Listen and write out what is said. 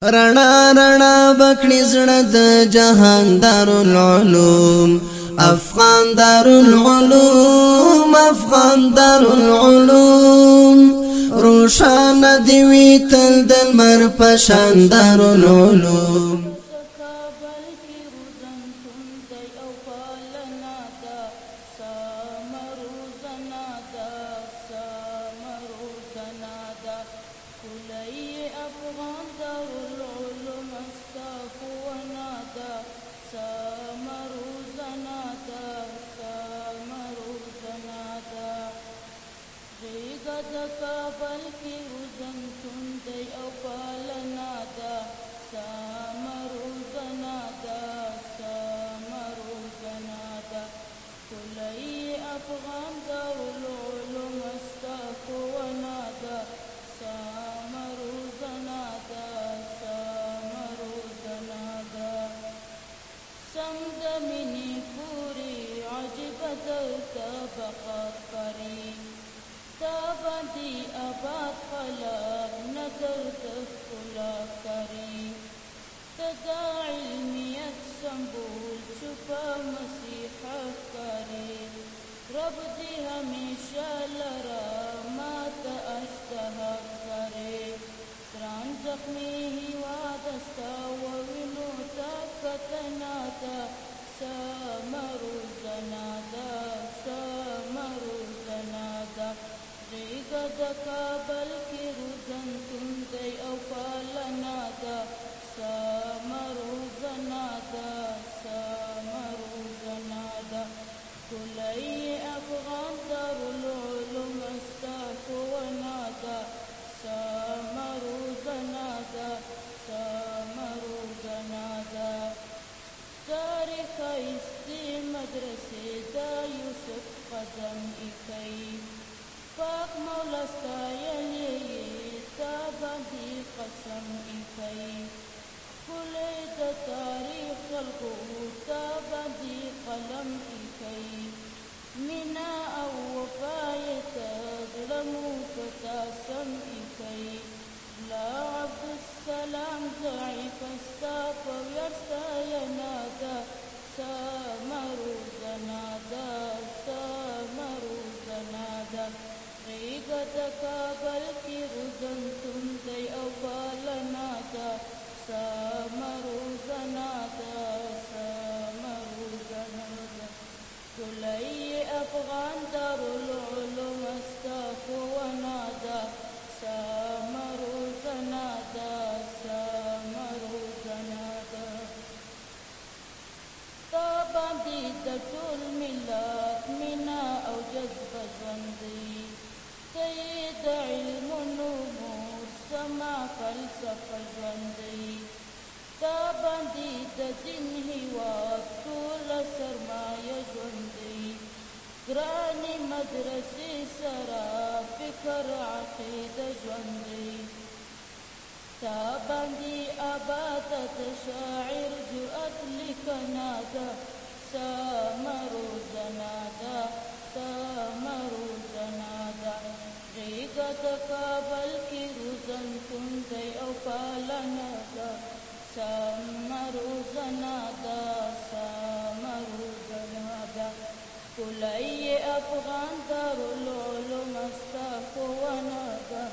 رڼا رڼا بکړي زړه د جهان دارالعلوم افغان دارالعلوم افغان دارالعلوم روشان دی وی تل د لمر په شان دارالعلوم کابل کی روزن تندی او پالنا دا سامرو زنا دا سامرو زنا دا کلی افغان دارالعلوم استاخونا دا سامرو زنا دا سامرو زنا دا سمد منی پوری عجب دلتا بقات قریب تابدی آباد خلق نظر تفکلا کری تدا علمیت سنبول چھپا مسیحا کری رب دی ہمیشہ لرا مات اشتہا کرے سران زخمی ہی وادستا ووینو تاکتنا تا سامرو زنادا سامرو زنادا ریگا دا کابل کی روزن تندی او پالنا دا سامرو زنادا سامرو زنادا کلی افغان دارالعلوم استاخونا دا سامرو زنادا سامرو زنادا تاریخ ایستی مدرسے دا یوسف قدم اکی پاک مولا ستایلی تا باندې قسم ایکی کلی د تاریخ خلقو تا باندې قلم ایکی مینا او وفایت ظلمو پتا سم ایکی لا عبدالسلام ضعیف استا پویرستا ینادا سامرو زنادا سامرو زنادا ریگا دا کابل کی روزن تندی او پالنا دا سامرو زنادا سامرو زنادا کلی افغان دارالعلوم استاخونا دا سامرو زنادا سامرو زنادا تا باندې د ټول ملت مینا او جذبه ژوندی ته د علمونو مور سما فلسفه ژوندی تا باندې د دین هیواد ټوله سرمایه ژوندی ګرانې مدرسې سره فکر عقیده ژوندی تا باندې آباد د شاعر جرأت لیکنا ده سامرو زنادا سامرو زنادا ریگا د کابل کی روزن تندی او پالنا ده سامرو زنادا سامرو زنادا کلی افغان دارالعلوم استاخونا ده